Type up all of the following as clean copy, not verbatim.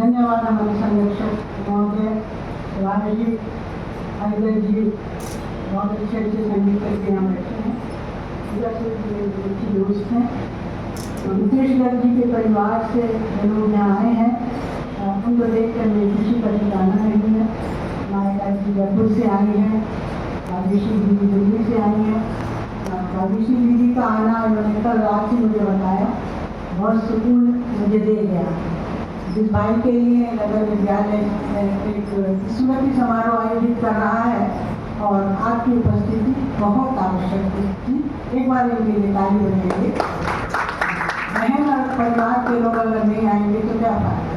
धन्यवाद हमारे संरक्षक महोदय राज जी, अजय जी, बहुत अच्छे संगीत करके यहाँ बैठे हैं। मेरे अच्छे दोस्त हैं। मुकेश गर्ग जी के परिवार से लोग यहाँ आए हैं, उनको देख कर मेरी खुशी का ठिकाना नहीं है। माया जी जयपुर से आई हैं, कावेशी दीदी दिल्ली से आई हैं। कावेशी दीदी का आना उन्होंने कल रात से मुझे बताया, बहुत सुकून मुझे दे गया। जिस भाई के लिए नगर विद्यालय एक स्मृति समारोह आयोजित कर रहा है और आपकी उपस्थिति बहुत आवश्यक थी। एक बार इनके लिए ताली बजाइए। बहन और परिवार के लोग अगर नहीं आएंगे तो क्या फायदा।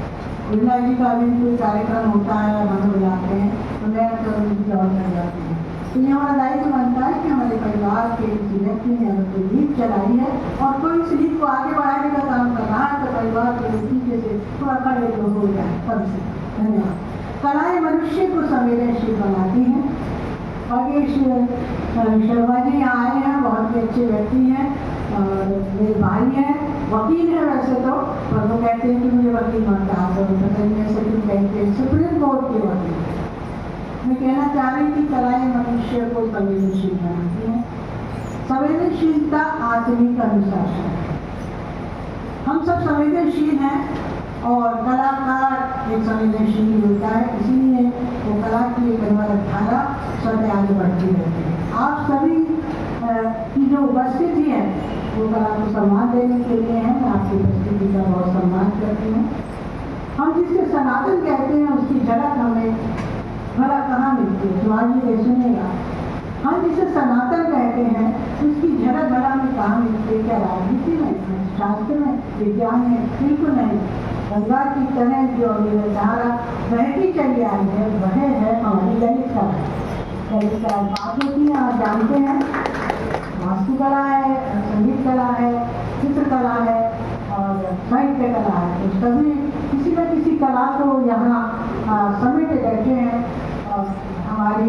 गुरला जी का भी कोई कार्यक्रम होता है और हम बुलाते हैं तो मैं तो उनकी और कर जाती हूँ। तो ये हमारा दायित्व बनता है कि हमारे परिवार के किसी व्यक्ति ने अगर कोई लीड चलाई है और कोई इस लीड को आगे बढ़ाने का काम कर रहा है तो परिवार के नतीजे से थोड़ा खड़े तो हो जाए सबसे। धन्यवाद। कलाएं मनुष्य को संवेदनशील बनाती हैं। भागेश शर्मा जी यहाँ आए हैं, बहुत ही अच्छे व्यक्ति हैं और मेरे भाई हैं, वकील है वैसे तो, पर वो कहते हैं कि मुझे वकील मत कहा करो, पता नहीं ऐसे क्यों कहते हैं, सुप्रीम कोर्ट के वकील। मैं कहना चाह रही थी कलाएं मनुष्य को संवेदनशील बनाती हैं। संवेदनशीलता आत्मिक अनुशासन। हम सब संवेदनशील हैं और कलाकार एक संवेदनशील होता है, इसीलिए वो कला की एक अनवरत धारा सदैव आगे बढ़ती रहती है। आप सभी की जो उपस्थिति है वो कला को सम्मान देने के लिए है। मैं आपकी उपस्थिति का बहुत सम्मान करती हूँ। हम जिसके सनातन कहते हैं उसकी झलक हमें भला कहाँ मिलती है, तो आज ये सुनेगा। हम जिसे सनातन कहते हैं उसकी झलक भला हमें कहाँ मिलती है? क्या राजनीति में, शास्त्र में, विज्ञान में? बिल्कुल नहीं। गंगा की तरह जो धारा बहती चली आई है वह है हमारी ललित कला। ललित कला बात होती है, आप जानते हैं, वास्तुकला है, संगीत कला है, चित्रकला है और साहित्य कला है। तो सभी किसी न किसी कला को यहाँ समेटे बैठे हैं। और हमारी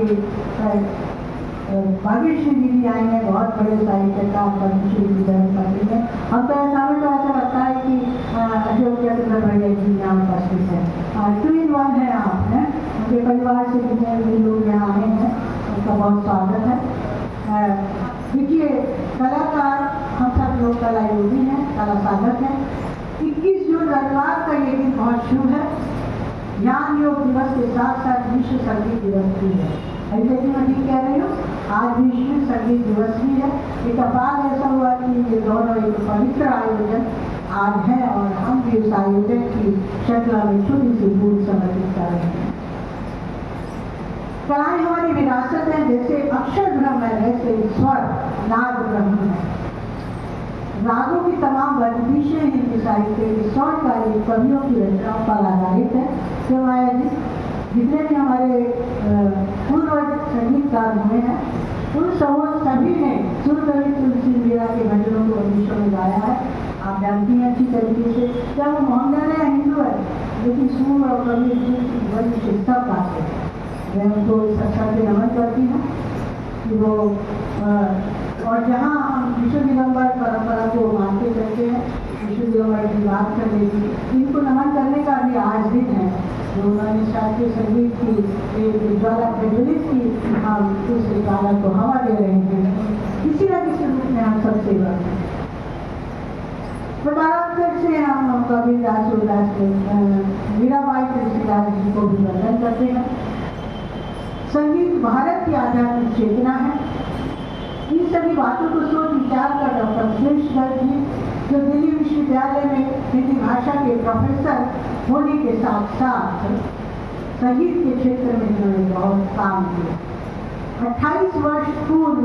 भाग्यश्री दीदी आई हैं, बहुत बड़े साहित्यकार पद्मश्री विद्यार्थी पाटिल हैं। हम तो ऐसा हमें तो ऐसा लगता है कि अशोक चंद्र भैया जी यहाँ उपस्थित हैं। 2 in 1 है आप हैं। उनके परिवार से जितने भी लोग यहाँ आए हैं उनका बहुत स्वागत है। देखिए, कलाकार हम सब लोग कला योगी हैं, कला साधक हैं। 21 जून रविवार का ये दिन बहुत शुभ है। ज्ञान योग दिवस के साथ साथ विश्व संगीत दिवस भी है। ऐसे कि मैं ठीक कह रही हूँ, आज विश्व संगीत दिवस भी है। एक अपार ऐसा हुआ कि ये दोनों एक पवित्र आयोजन आज है और हम भी उस आयोजन की श्रृंखला में छोटी सी भूल समर्पित कर रहे हैं। कलाएं हमारी विरासत है। जैसे अक्षर ब्रह्म है वैसे स्वर नाद ब्रह्म है। रागों की तमाम वर्णिशें हिंदी साहित्य के 100 कवियों की रचनाओं पर आधारित है। तो माया जी, जितने भी हमारे पूर्वज संगीतकार हुए हैं उन सभी ने सुरकवि तुलसी मीरा के भजनों को विश्व में गाया है। आप जानती हैं अच्छी तरीके से, क्या वो मोहम्मदन है, हिंदू है, लेकिन सुर और कवि वही से सब गाते हैं। मैं उनको इस अच्छा से नमन करती हूँ कि वो और जहाँ हम विश्व दिगंबर परंपरा को मानते रहते हैं, विश्व दिगंबर की बात कर लेगी, इनको नमन करने का भी आज दिन है। जो उन्होंने शास्त्रीय संगीत की एक ज्वाला प्रज्वलित की, हम उस ज्वाला को हवा दे रहे हैं। किसी न किसी रूप में हम सब सेवा हैं। प्रकारांतर से हम कबीरदास सूरदास मीराबाई तुलसीदास जी को भी वंदन करते हैं। संगीत भारत की आध्यात्मिक चेतना है। इन सभी बातों को सोच विचार कर डॉक्टर सुरेश गर्ग जी, जो दिल्ली विश्वविद्यालय में हिंदी भाषा के प्रोफेसर होने के साथ साथ संगीत के क्षेत्र में उन्होंने बहुत काम किया। 28 वर्ष पूर्व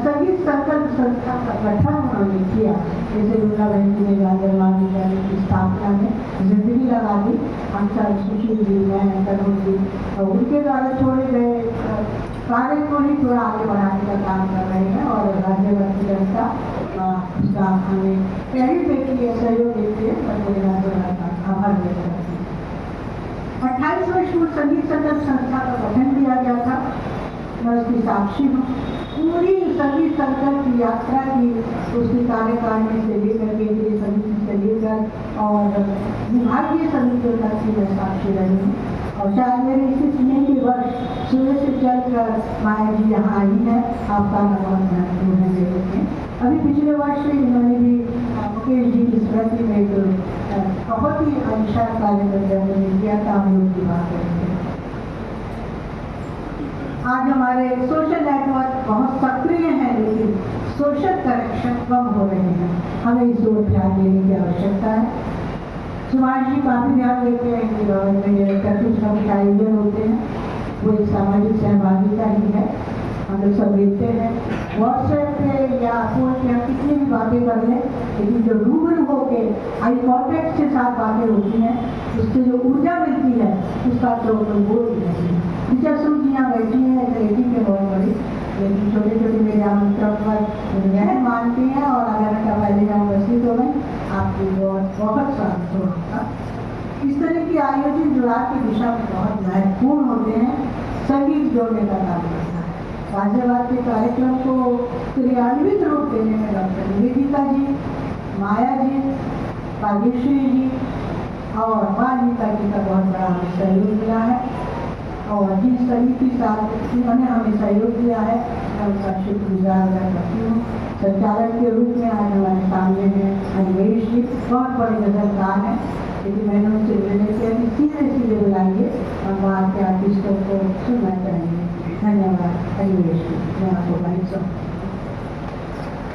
संगीत संकल्प संस्था का गठन उन्होंने किया। जैसे दुर्गा बहन जी ने गांधीवाद विद्यालय की स्थापना में जिंदगी लगा दी। हम सब सुशील जी, मैं करुण जी, उनके द्वारा छोड़े गए कार्य को ही थोड़ा आगे बढ़ाने का काम कर रहे हैं और राज्यवर्ती जनता उसका हमें कहीं पे किए सहयोग देते हैं। आभार व्यक्त करते हैं। 28 वर्ष पूर्व संगीत संकल्प संस्था का गठन किया गया था। मैं उसकी साक्षी हूँ। पूरी संगीत संकल्प की यात्रा की उसकी कार्यकारिणी से लेकर केंद्रीय समिति से लेकर और विभागीय समितियों तक की मैं साक्षी रही हूँ। और शायद मेरे इसी स्नेह के वर्ष सूर्य से चलकर माया जी यहाँ आई है, आपका बहुत महत्वपूर्ण है मेरे लिए। अभी पिछले वर्ष इन्होंने भी मुकेश जी की स्मृति में एक बहुत ही अच्छा कार्यक्रम किया था, हम लोग की बात करेंगे। आज हमारे सोशल नेटवर्क बहुत सक्रिय हैं, लेकिन सोशल कनेक्शन कम हो रहे हैं, हमें इस ओर ध्यान देने की आवश्यकता है। सुभाष जी काफ़ी ध्यान देते हैं कि गवर्नमेंट में कुछ आयोजन होते हैं, वो एक सामाजिक सहभागिता ही है, हम लोग सब देखते हैं व्हाट्सएप पे या फोन पे हम कितनी भी बातें कर लें, लेकिन जो रूबरू होके आई कॉन्टेक्ट के साथ बातें होती हैं, उससे जो ऊर्जा मिलती है उसका तो कोई बोल ही नहीं है। दिलचस्प यहाँ बैठी है रेटिंग के बहुत बड़ी, लेकिन छोटे छोटे मेरे आमंत्रण पर बहन मानती हैं और अगर का पहले हम उपस्थित हो गए, आपकी बहुत स्वागत होगा। इस तरह की आयोजन जुड़ाव की दिशा में बहुत महत्वपूर्ण होते हैं, संगीत जोड़ने का काम करता है। गाजियाबाद के कार्यक्रम को क्रियान्वित रूप देने में डॉक्टर निवेदिता जी, माया जी, भाग्यश्री जी और मान्यता जी का बहुत बड़ा हमें सहयोग मिला है, और जिन समिति साथ उन्होंने हमें सहयोग दिया है मैं उनका शुक्रगुजार अदा करती हूँ। संचालक के रूप में आज हमारे सामने हैं अनिमेश जी, बहुत बड़े नजरदार हैं, लेकिन मैंने उनसे मिलने के लिए सीधे बुलाइए और वहाँ के आर्टिस्टों को सुनना चाहिए। धन्यवाद अनिमेश जी, मैं आपको भाई सब